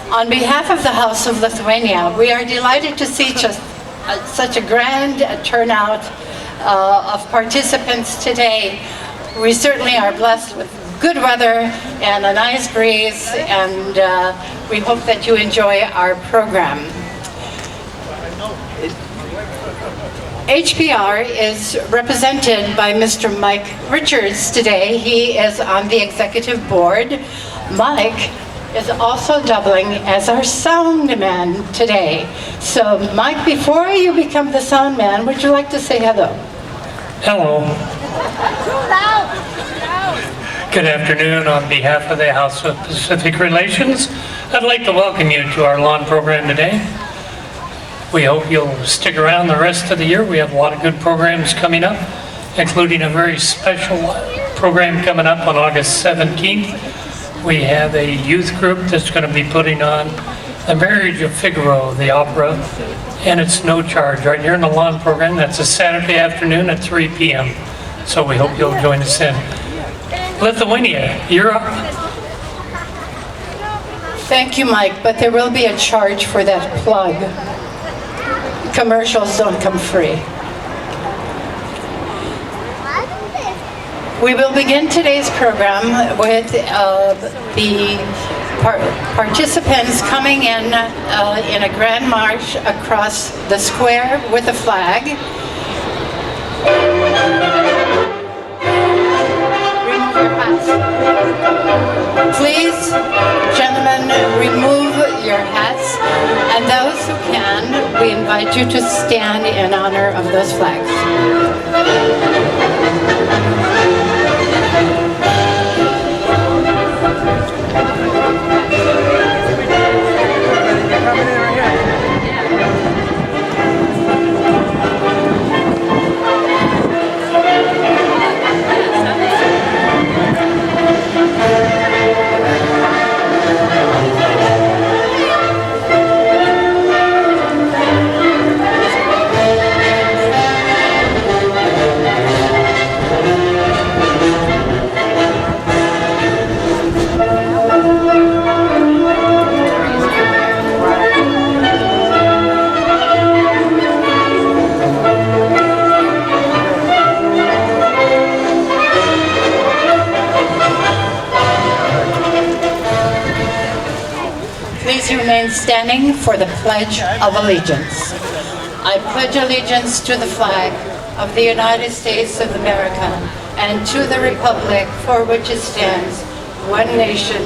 On behalf of the House of Lithuania, we are delighted to see such a grand turnout of participants today. We certainly are blessed with good weather and a nice breeze, and we hope that you enjoy our program. HPR is represented by Mr. Mike Richards today. He is on the executive board. Mike is also doubling as our sound man today. So Mike, before you become the sound man, would you like to say hello? Hello. Good afternoon. On behalf of the House of Pacific Relations, I'd like to welcome you to our lawn program today. We hope you'll stick around the rest of the year. We have a lot of good programs coming up, including a very special program coming up on August 17th. We have a youth group that's going to be putting on The Marriage of Figaro, the opera, and it's no charge right here in the lawn program. That's a Saturday afternoon at 3 p.m. So we hope you'll join us in. Lithuania, you're up. Thank you, Mike, but there will be a charge for that plug. Commercials don't come free. We will begin today's program with the participants coming in a grand march across the square with a flag. Remove your hats. Please, gentlemen, remove your hats. And those who can, we invite you to stand in honor of those flags. Remain standing for the Pledge of Allegiance. I pledge allegiance to the flag of the United States of America and to the republic for which it stands, one nation,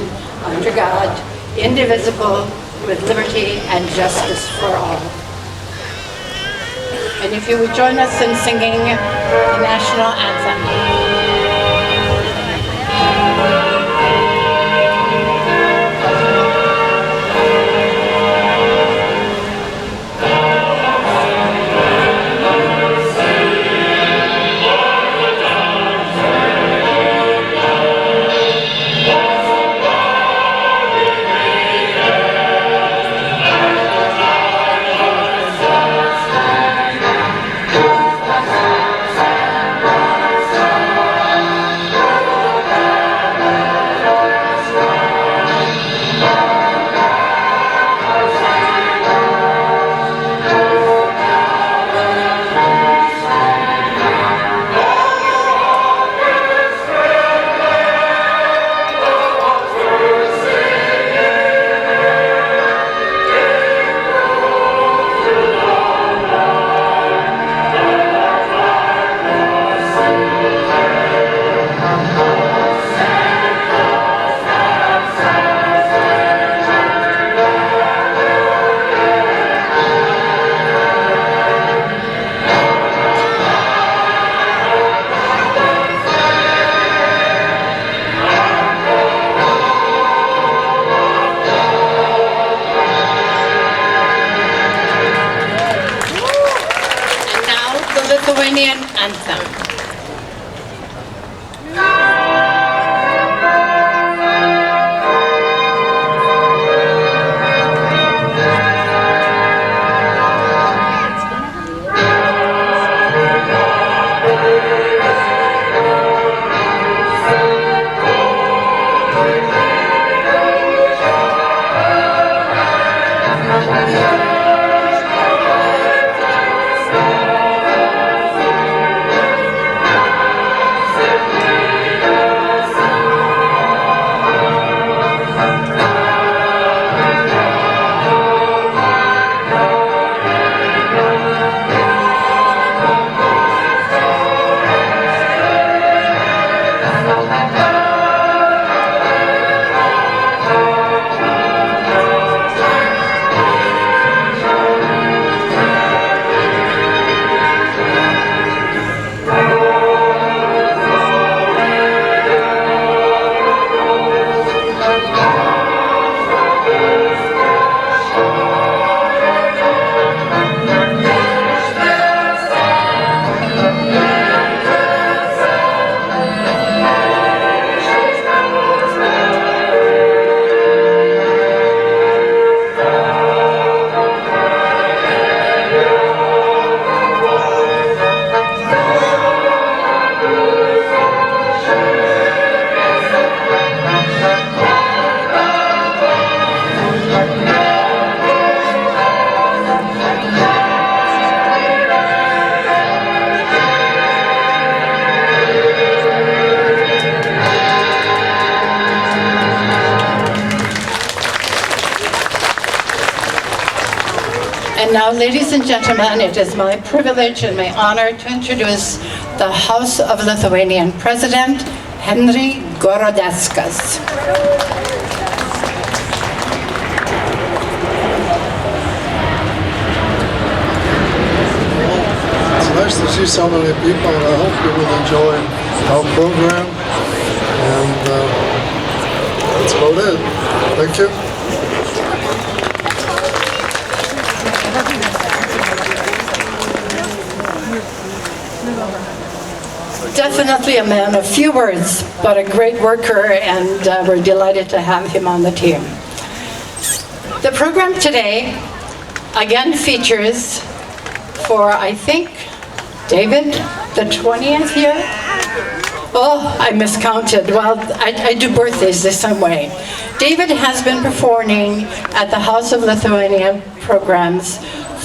under God, indivisible, with liberty and justice for all. And if you would join us in singing the national anthem. Lithuanian anthem. And now, ladies and gentlemen, it is my privilege and my honor to introduce the House of Lithuanian President, Henry Gorodeckas. It's nice to see so many people, and I hope you will enjoy our program. And that's about it. Thank you. Definitely a man of few words, but a great worker, and we're delighted to have him on the team. The program today again features for, I think, David, the 20th year? Oh, I miscounted. Well, I do birthdays the same way. David has been performing at the House of Lithuania programs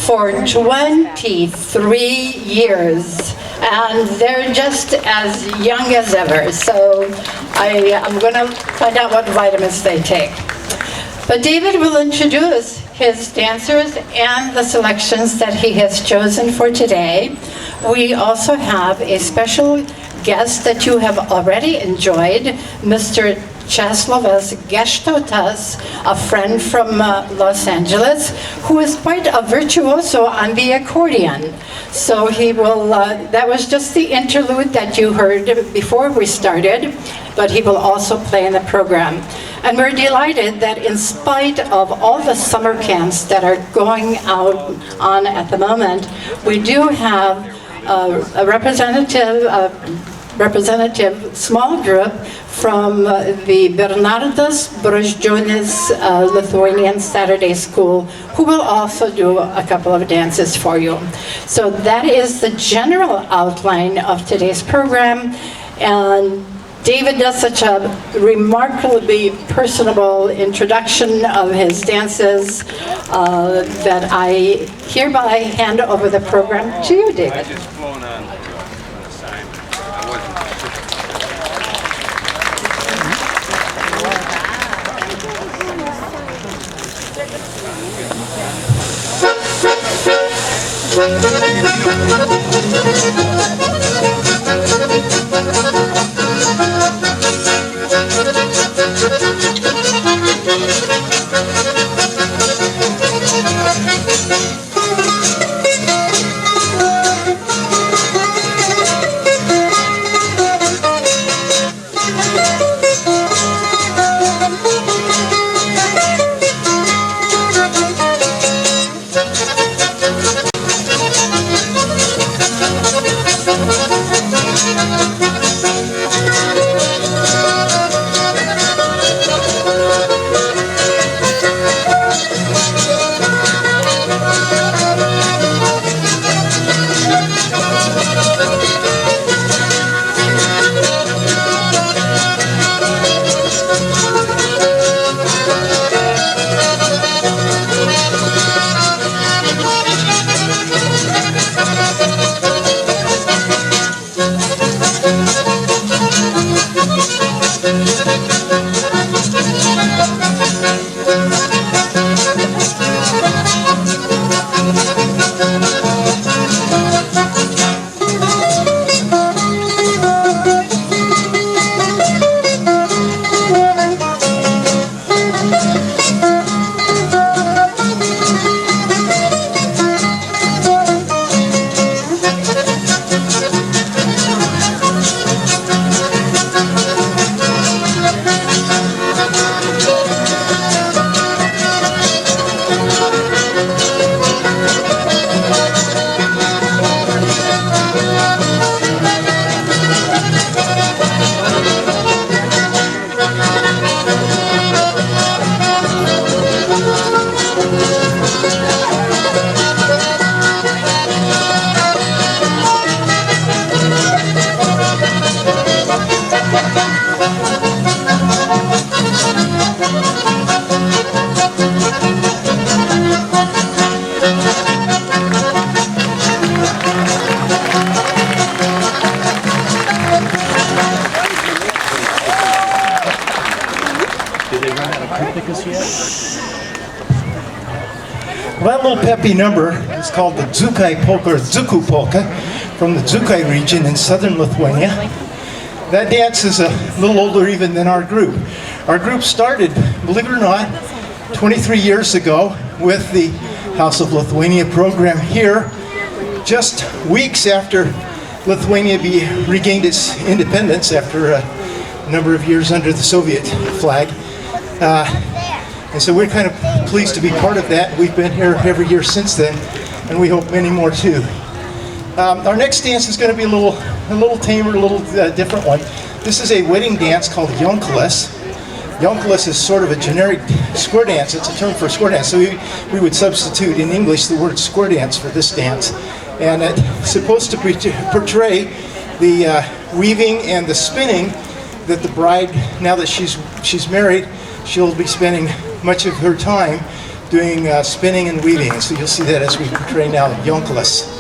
for 23 years, and they're just as young as ever. So I'm going to find out what vitamins they take. But David will introduce his dancers and the selections that he has chosen for today. We also have a special guest that you have already enjoyed, Mr. Czeslavas Geštotas, a friend from Los Angeles, who is quite a virtuoso on the accordion. So he will, that was just the interlude that you heard before we started, but he will also play in the program. And we're delighted that in spite of all the summer camps that are going on at the moment, we do have a representative small group from the Bernardas Brazdžionis Lithuanian Saturday School, who will also do a couple of dances for you. So that is the general outline of today's program, and David does such a remarkably personable introduction of his dances that I hereby hand over the program to you, David. Well, that little peppy number is called the Dzukai polka, or Dzuku polka, from the Dzukai region in southern Lithuania. That dance is a little older even than our group. Our group started, believe it or not, 23 years ago with the House of Lithuania program here, just weeks after Lithuania regained its independence after a number of years under the Soviet flag. And so we're kind of pleased to be part of that. We've been here every year since then, and we hope many more too. Our next dance is going to be a little tamer, a little different one. This is a wedding dance called Yonkeles. Yonkeles is sort of a generic square dance. It's a term for a square dance. So we would substitute in English the word square dance for this dance. And it's supposed to portray the weaving and the spinning that the bride, now that she's married, she'll be spending much of her time doing spinning and weaving. And so you'll see that as we portray now Yonkeles.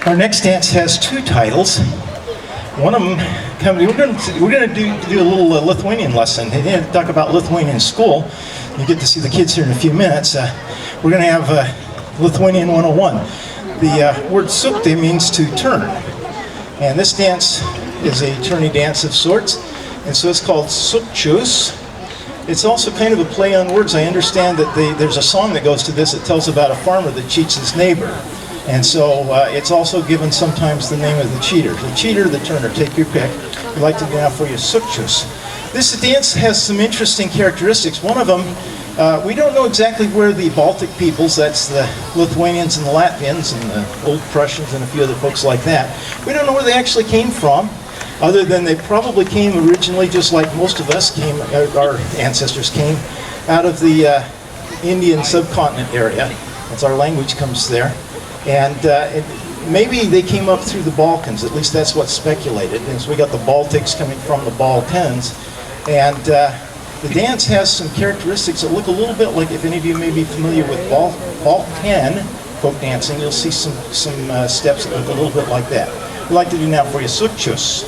Our next dance has two titles. One of them, we're going to do a little Lithuanian lesson. And talk about Lithuanian school. You get to see the kids here in a few minutes. We're going to have Lithuanian 101. The word sukte means to turn. And this dance is a tourney dance of sorts. And so it's called sukčius. It's also kind of a play on words. I understand that there's a song that goes to this that tells about a farmer that cheats his neighbor. And so it's also given sometimes the name of the cheater. The cheater, the turner, take your pick. I'd like to do now for you sukčius. This dance has some interesting characteristics. One of them, we don't know exactly where the Baltic peoples, that's the Lithuanians and the Latvians and the old Prussians and a few other folks like that, we don't know where they actually came from, other than they probably came originally, just like most of us came, our ancestors came, out of the Indian subcontinent area. That's our language comes there. And maybe they came up through the Balkans, at least that's what's speculated. And so we got the Baltics coming from the Balkans. And the dance has some characteristics that look a little bit like, if any of you may be familiar with Balkan folk dancing, you'll see some steps that look a little bit like that. I'd like to do now for you, sukčius.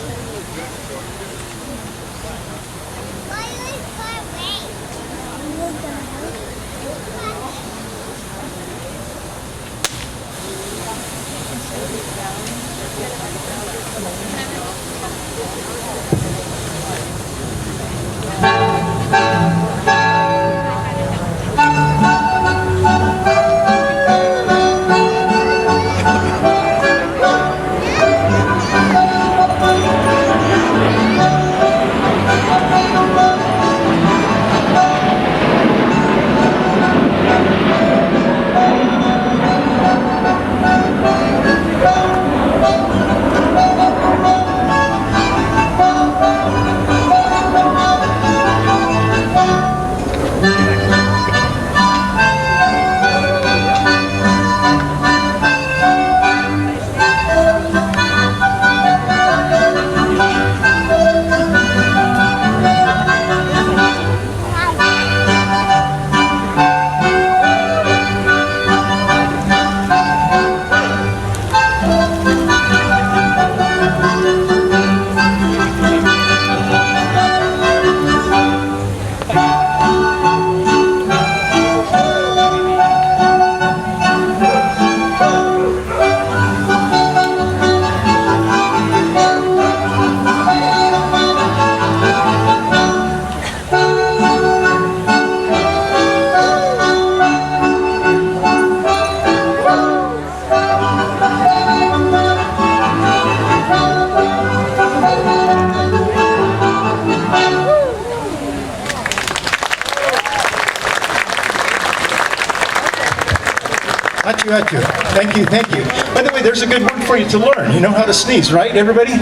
Ačiū. Thank you. By the way, there's a good word for you to learn. You know how to sneeze, right, everybody?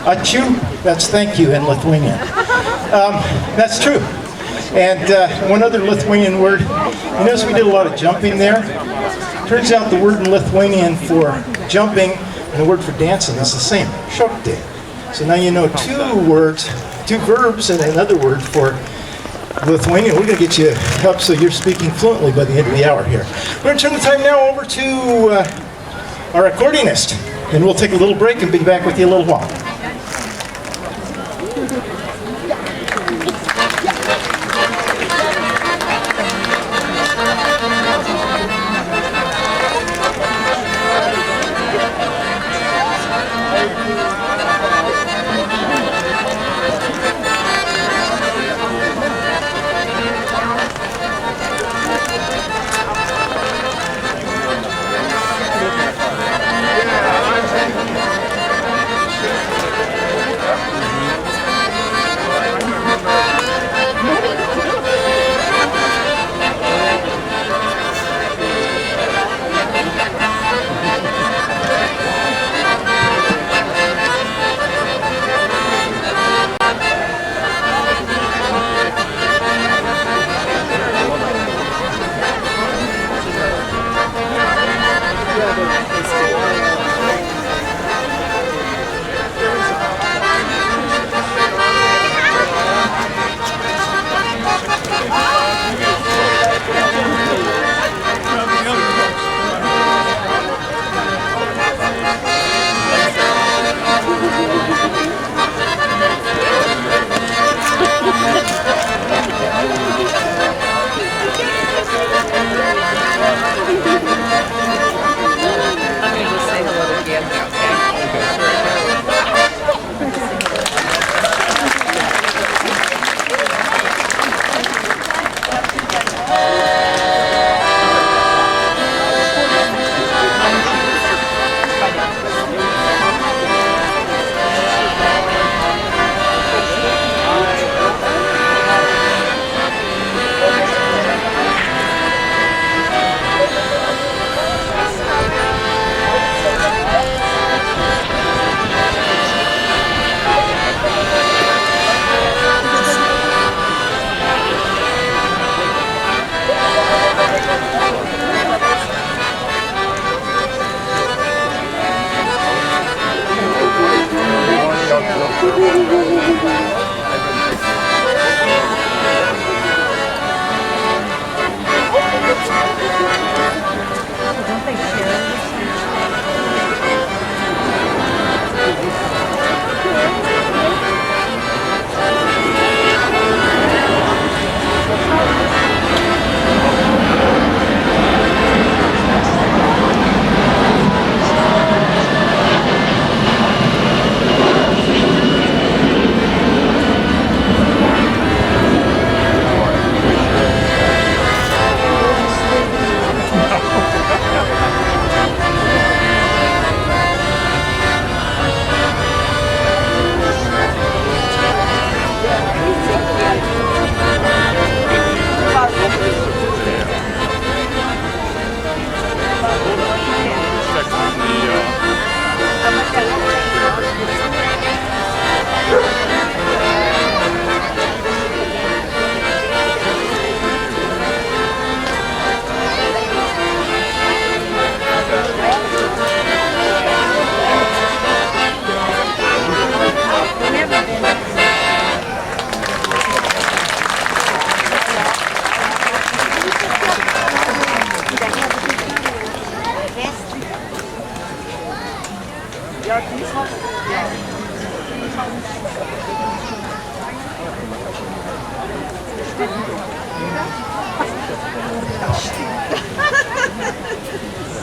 Ačiū, that's thank you in Lithuanian. That's true. And one other Lithuanian word, you notice we did a lot of jumping there. Turns out the word in Lithuanian for jumping and the word for dancing is the same, šokti. So now you know two words, two verbs, and another word for Lithuanian. We're going to get you up so you're speaking fluently by the end of the hour here. We're going to turn the time now over to our accordionist, and we'll take a little break and be back with you a little while.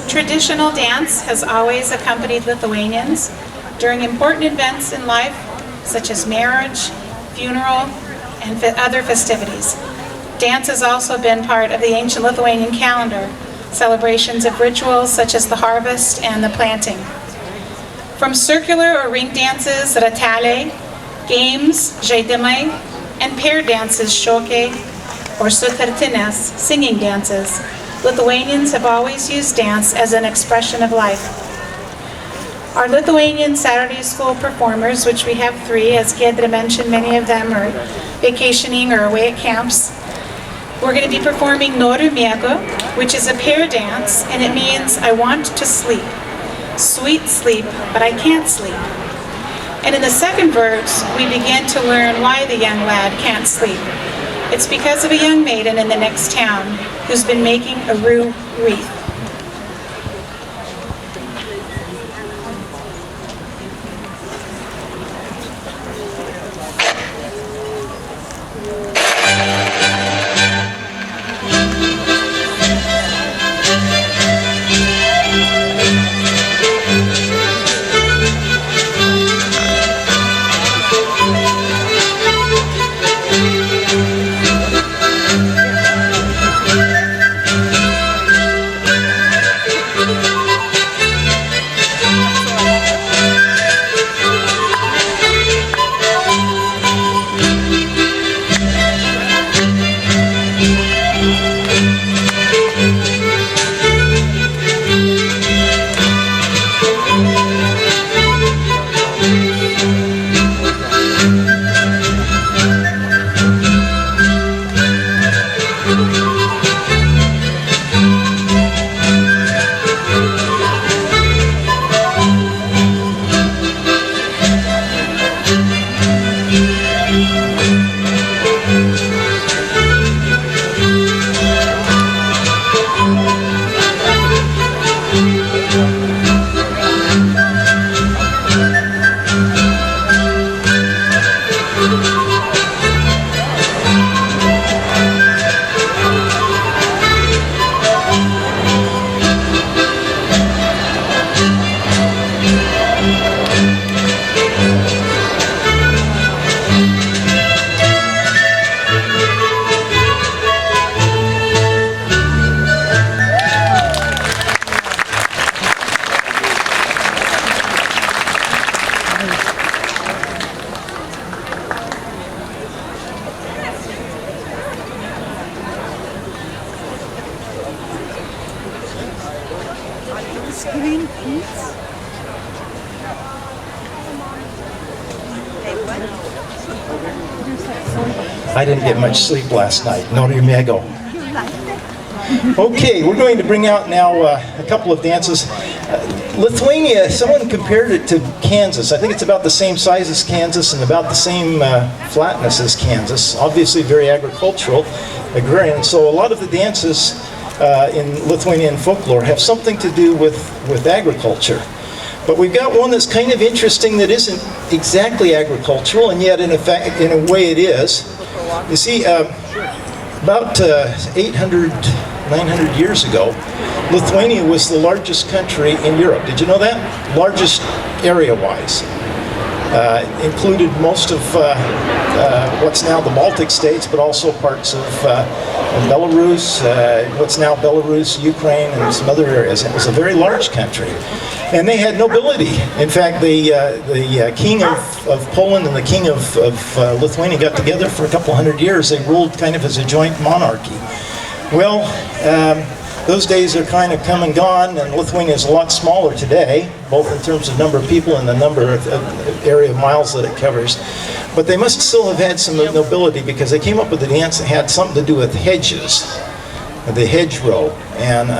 Traditional dance has always accompanied Lithuanians during important events in life, such as marriage, funeral, and other festivities. Dance has also been part of the ancient Lithuanian calendar, celebrations of rituals such as the harvest and the planting. From circular or ring dances, rateliai, games, žaidimai, and pair dances, šokiai, or sutartinės, singing dances, Lithuanians have always used dance as an expression of life. Our Lithuanian Saturday School performers, which we have 3, as Giedrė mentioned, many of them are vacationing or away at camps. We're going to be performing Noriu miego, which is a pair dance, and it means I want to sleep. Sweet sleep, but I can't sleep. And in the second verse, we begin to learn why the young lad can't sleep. It's because of a young maiden in the next town who's been making a rue wreath. I didn't get much sleep last night. Noriu miego. Okay, we're going to bring out now a couple of dances. Lithuania, someone compared it to Kansas. I think it's about the same size as Kansas and about the same flatness as Kansas. Obviously very agricultural, agrarian. So a lot of the dances in Lithuanian folklore have something to do with agriculture. But we've got one that's kind of interesting that isn't exactly agricultural, and yet in a way it is. You see, about 800, 900 years ago, Lithuania was the largest country in Europe. Did you know that? Largest area-wise. Included most of what's now the Baltic states, but also parts of Belarus, what's now Belarus, Ukraine, and some other areas. It was a very large country. And they had nobility. In fact, the king of Poland and the king of Lithuania got together for a couple hundred years. They ruled kind of as a joint monarchy. Well, those days are kind of come and gone, and Lithuania is a lot smaller today, both in terms of number of people and the number of area of miles that it covers. But they must still have had some nobility, because they came up with a dance that had something to do with hedges, the hedgerow. And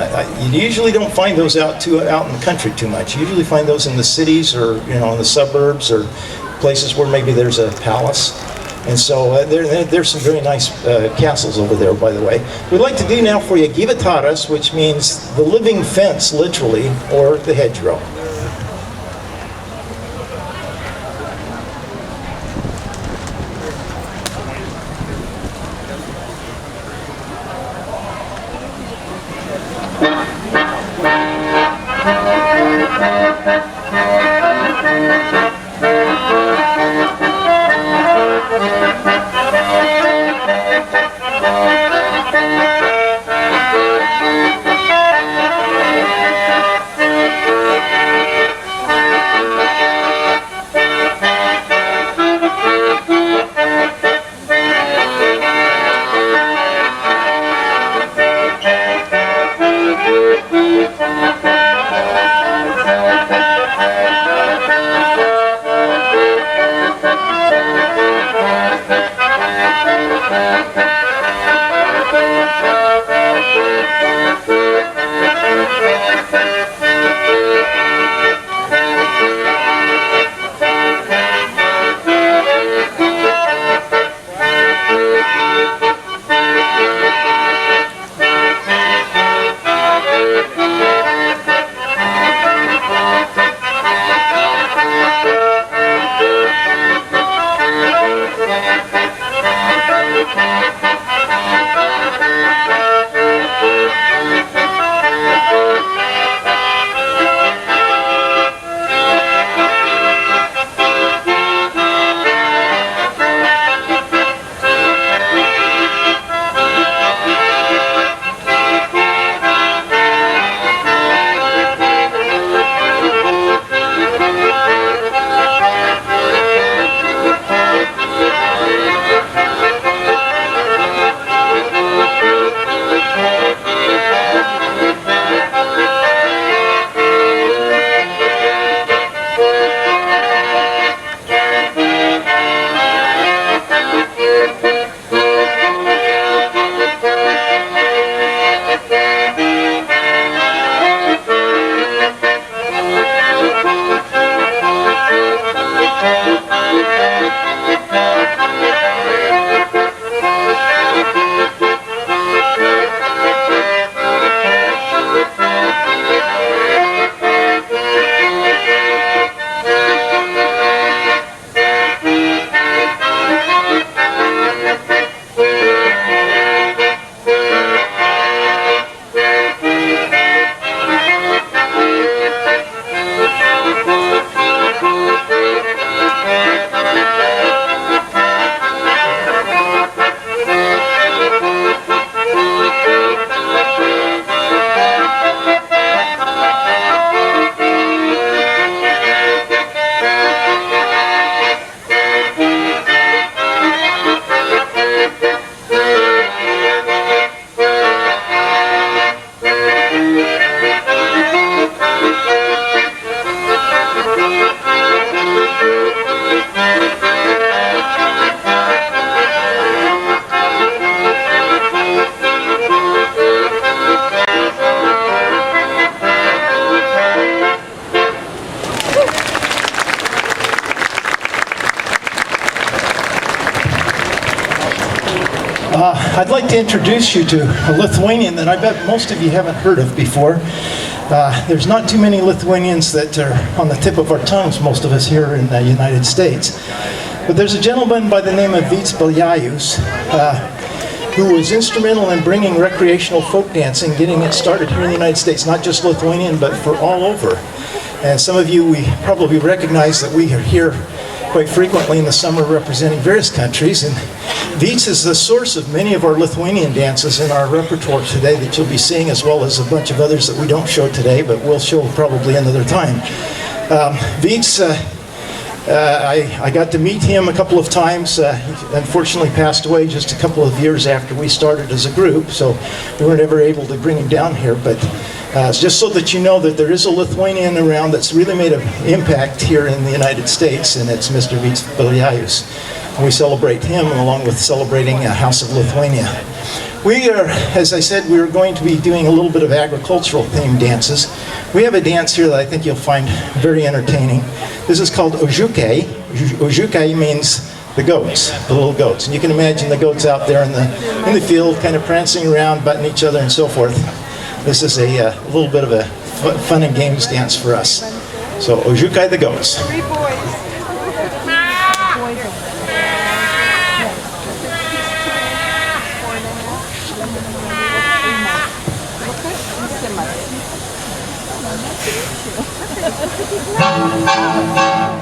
you usually don't find those out in the country too much. You usually find those in the cities, or in the suburbs, or places where maybe there's a palace. And so there's some very nice castles over there, by the way. We'd like to do now for you gyvataras, which means the living fence, literally, or the hedgerow. I'd like to introduce you to a Lithuanian that I bet most of you haven't heard of before. There's not too many Lithuanians that are on the tip of our tongues, most of us here in the United States. But there's a gentleman by the name of Vyts Balboa, who was instrumental in bringing recreational folk dancing, getting it started here in the United States, not just Lithuanian, but for all over. And some of you, we probably recognize that we are here quite frequently in the summer representing various countries. And Vyts is the source of many of our Lithuanian dances in our repertoire today that you'll be seeing, as well as a bunch of others that we don't show today, but we'll show probably another time. Vyts, I got to meet him a couple of times. He unfortunately passed away just a couple of years after we started as a group, so we weren't ever able to bring him down here. But just so that you know that there is a Lithuanian around that's really made an impact here in the United States, and it's Mr. Vyts Balboa. We celebrate him along with celebrating House of Lithuania. We are, as I said, we're going to be doing a little bit of agricultural themed dances. We have a dance here that I think you'll find very entertaining. This is called ožiukai. Ožiukai means the goats, the little goats. And you can imagine the goats out there in the field kind of prancing around, butting each other and so forth. This is a little bit of a fun and games dance for us. So ožiukai, the goats. Thank you.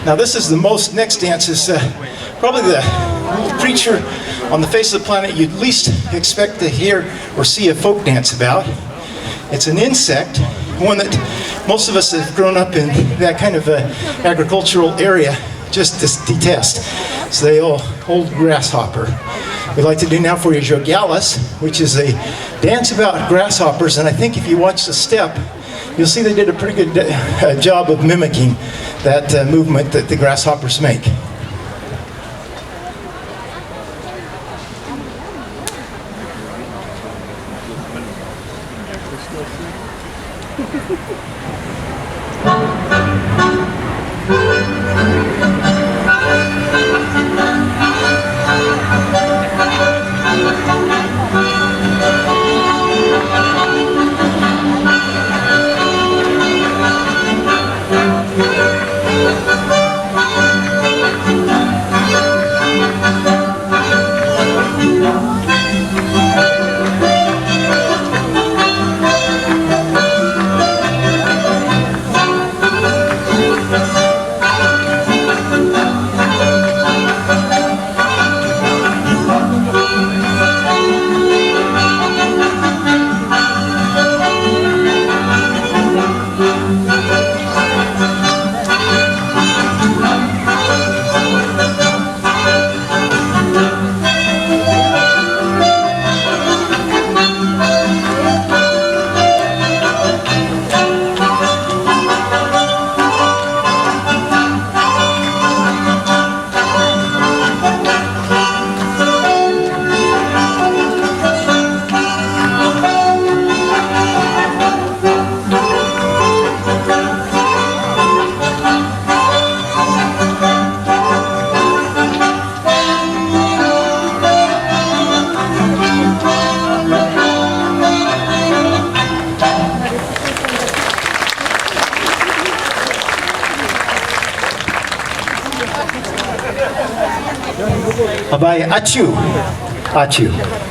Now this is the most, next dance is probably the creature on the face of the planet you'd least expect to hear or see a folk dance about. It's an insect, one that most of us have grown up in that kind of agricultural area just detest. So they all old grasshopper. We'd like to do now for you Jogalis, which is a dance about grasshoppers, and I think if you watch the step, you'll see they did a pretty good job of mimicking that movement that the grasshoppers make. By Achu. Achu.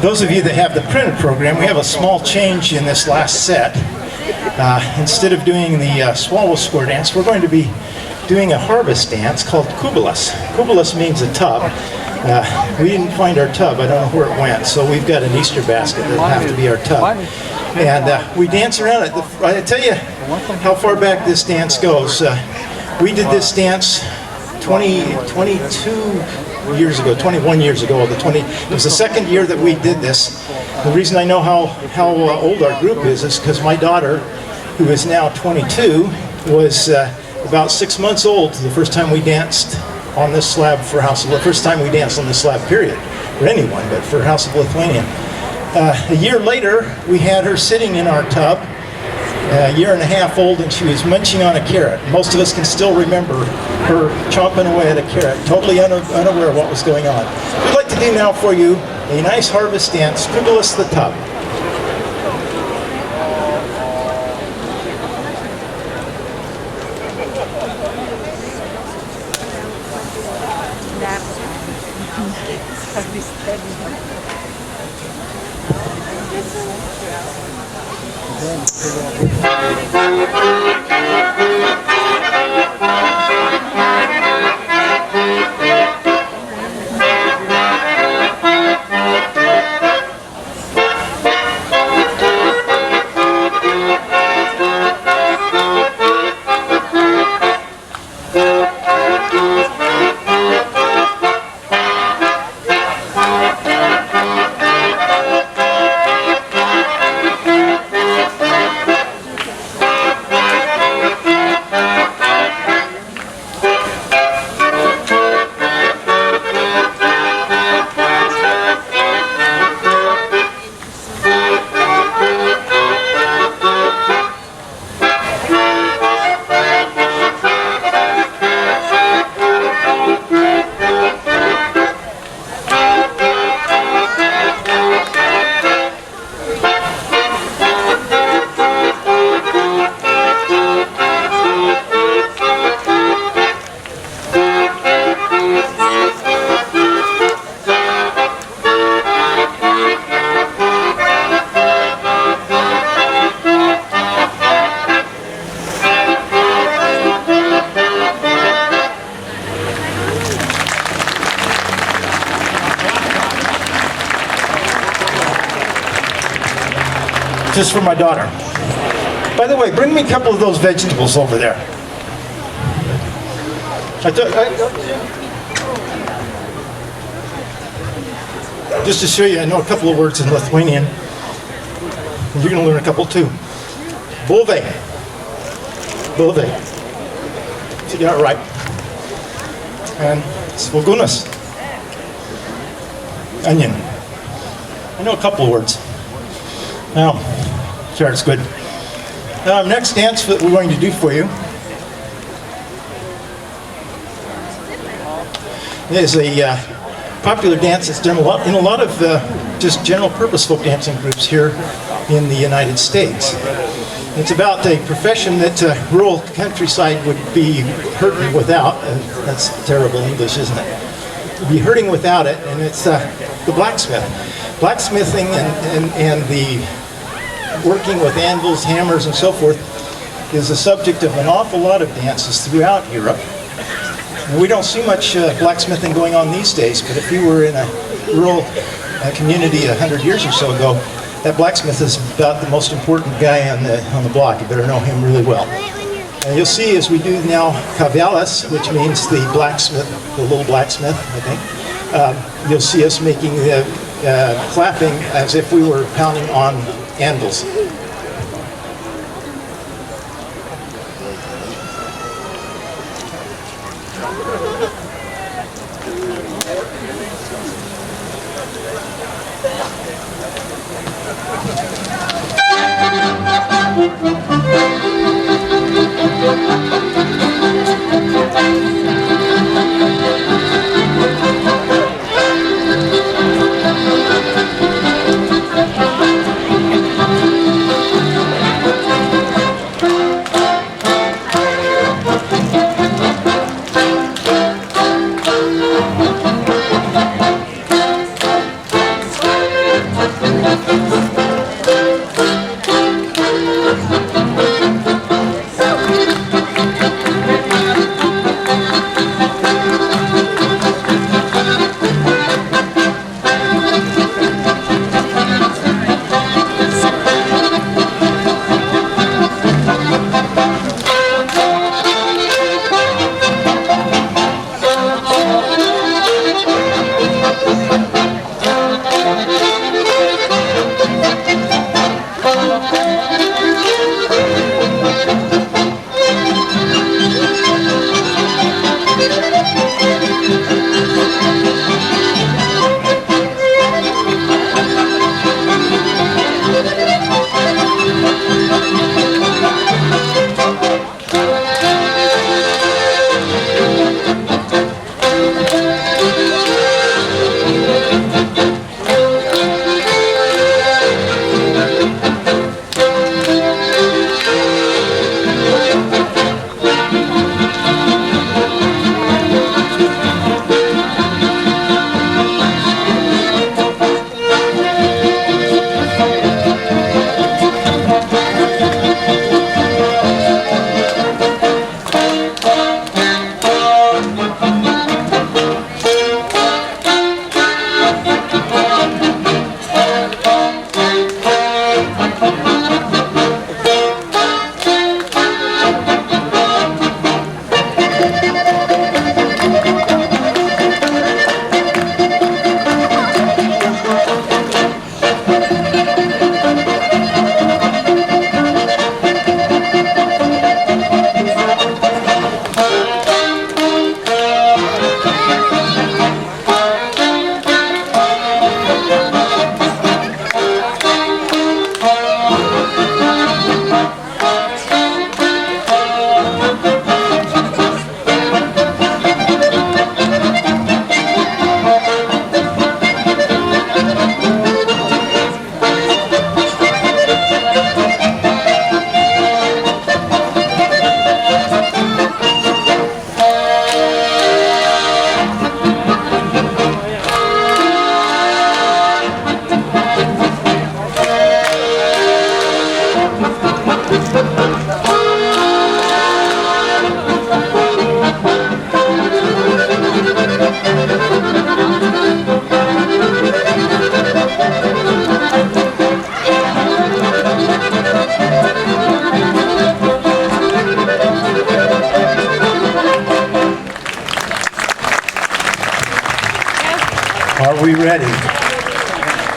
Those of you that have the printed program, we have a small change in this last set. Instead of doing the swallow square dance, we're going to be doing a harvest dance called kubelis. Kubelis means a tub. We didn't find our tub. I don't know where it went, so we've got an Easter basket that'll have to be our tub. And we dance around it. I tell you how far back this dance goes. We did this dance 22 years ago, 21 years ago. It was the second year that we did this. The reason I know how old our group is because my daughter, who is now 22, was about 6 months old the first time we danced on this slab for House of, the first time we danced on this slab, period, for anyone, but for House of Lithuania. A year later, we had her sitting in our tub, a year and a half old, and she was munching on a carrot. Most of us can still remember her chomping away at a carrot, totally unaware of what was going on. We'd like to do now for you a nice harvest dance, Kubelis the Tub. Just for my daughter. By the way, bring me a couple of those vegetables over there. Just to show you, I know a couple of words in Lithuanian. You're going to learn a couple too. Bulve. Bulve. You got it right. And svogunas. Onion. I know a couple of words. Now, Sure, it's good. Next dance that we're going to do for you is a popular dance that's done in a lot of just general purpose folk dancing groups here in the United States. It's about a profession that rural countryside would be hurting without. That's terrible English, isn't it? Be hurting without it, and it's the blacksmith. Blacksmithing and the working with anvils, hammers, and so forth is the subject of an awful lot of dances throughout Europe. And we don't see much blacksmithing going on these days, but if you were in a rural community 100 years or so ago, that blacksmith is about the most important guy on the block. You better know him really well. And you'll see as we do now Cavalis, which means the blacksmith, the little blacksmith, I think. You'll see us making the clapping as if we were pounding on anvils. Are we ready?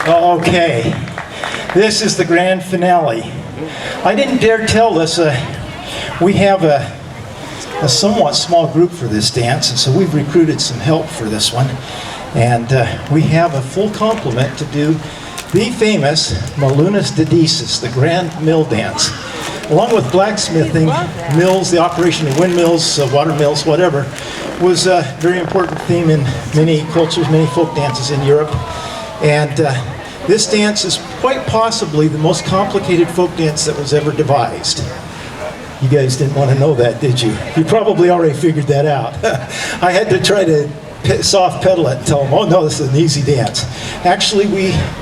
Okay. This is the grand finale. I didn't dare tell this. We have a somewhat small group for this dance, and so we've recruited some help for this one. And we have a full complement to do the famous Malūnas Didysis, the Grand Mill Dance. Along with blacksmithing, mills, the operation of windmills, water mills, whatever, was a very important theme in many cultures, many folk dances in Europe. And this dance is quite possibly the most complicated folk dance that was ever devised. You guys didn't want to know that, did you? You probably already figured that out. I had to try to soft pedal it and tell them, oh no, this is an easy dance. Actually,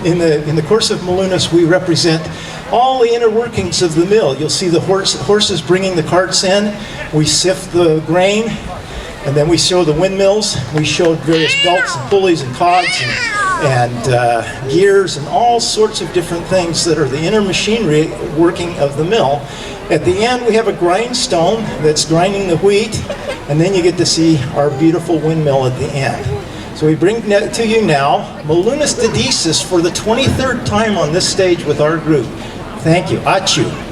in the course of Malūnas, we represent all the inner workings of the mill. You'll see the horses bringing the carts in. We sift the grain, and then we show the windmills. We showed various belts and pulleys and cogs and gears and all sorts of different things that are the inner machinery working of the mill. At the end, we have a grindstone that's grinding the wheat, and then you get to see our beautiful windmill at the end. So we bring to you now Malūnas Didysis for the 23rd time on this stage with our group. Thank you. Ačiū.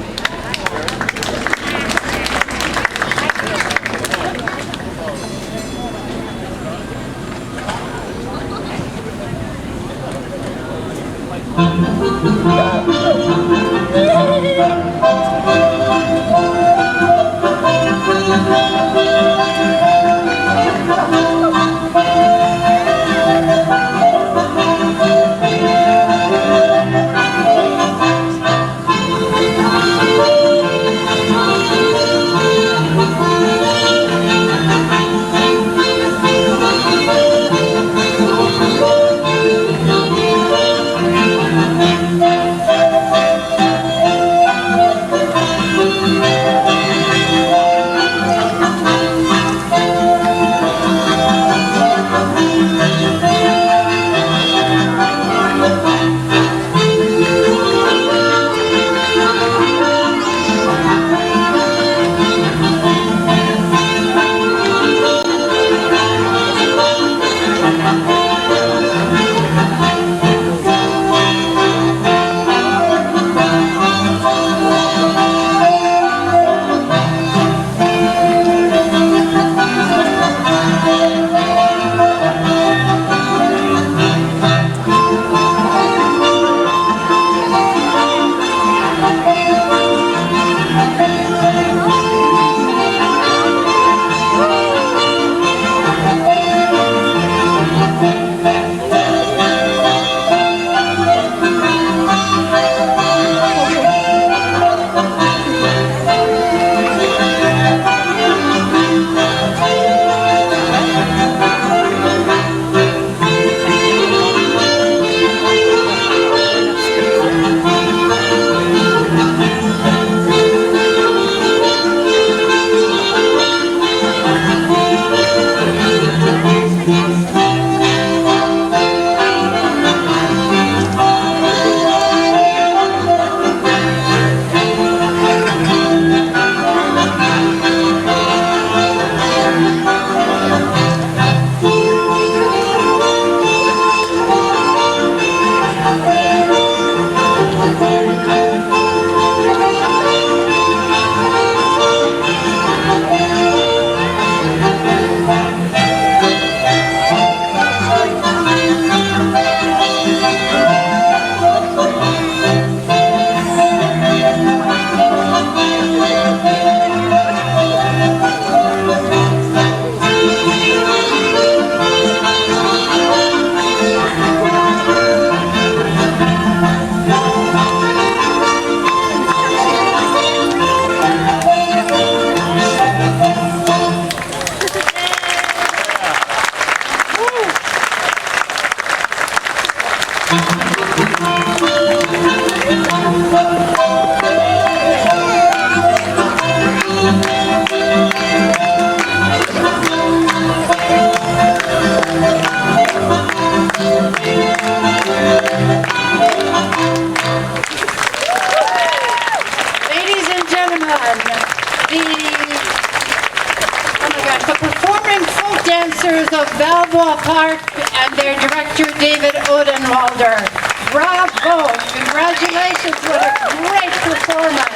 The performing folk dancers of Balboa Park and their director, David Odenwalder. Bravo! Congratulations, what a great performance!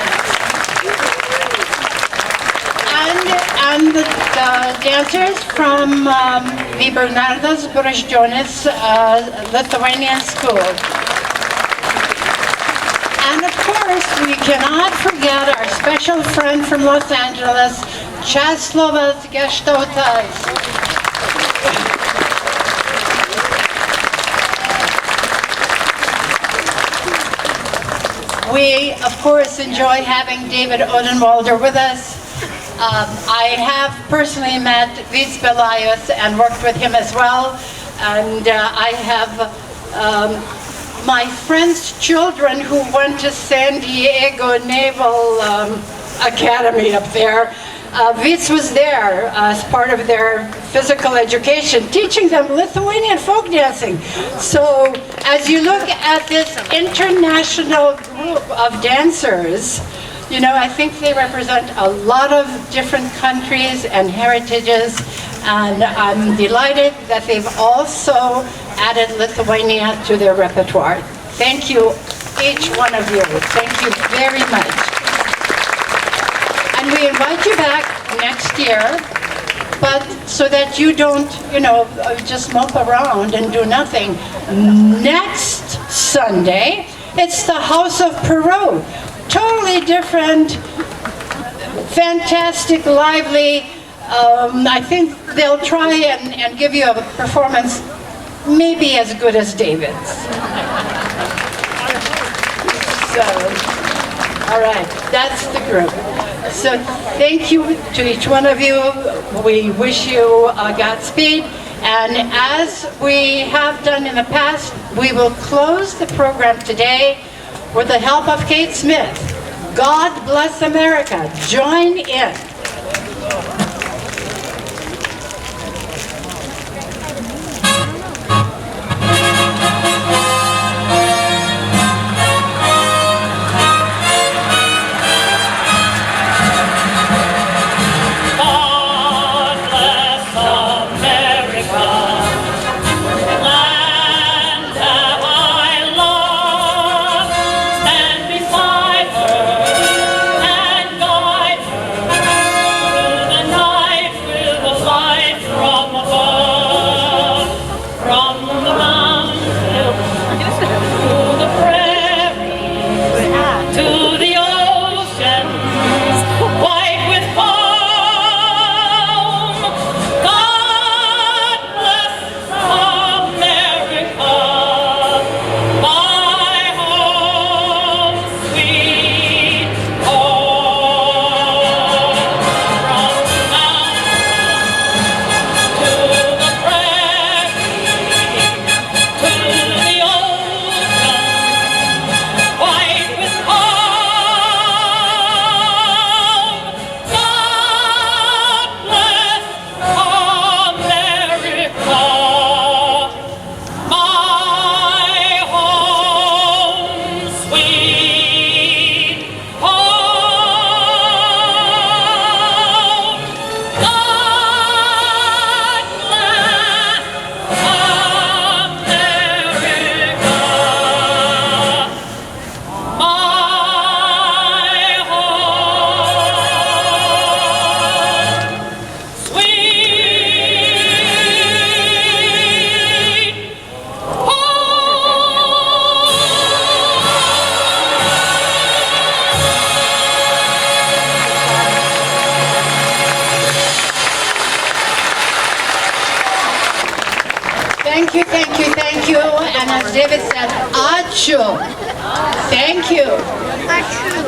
And the dancers from the Bernardas Brazdžionys Lithuanian School. course, we cannot forget our special friend from Los Angeles, Czeslavas Gestautas. We, of course, enjoy having David Odenwalder with us. I have personally met Vitz Belias and worked with him as well. And I have my friend's children who went to San Diego Naval Academy up there. Vitz was there as part of their physical education, teaching them Lithuanian folk dancing. So as you look at this international group of dancers, you know, I think they represent a lot of different countries and heritages, and I'm delighted that they've also added Lithuania to their repertoire. Thank you, each one of you. Thank you very much. And we invite you back next year, but so that you don't, you know, just mope around and do nothing. Next Sunday, it's the House of Peru. Totally different, fantastic, lively. I think they'll try and give you a performance maybe as good as David's. So, all right, that's the group. So thank you to each one of you. We wish you Godspeed. And as we have done in the past, we will close the program today with the help of Kate Smith. God bless America. Join in. Thank you. And as David said, ačiū. Thank you.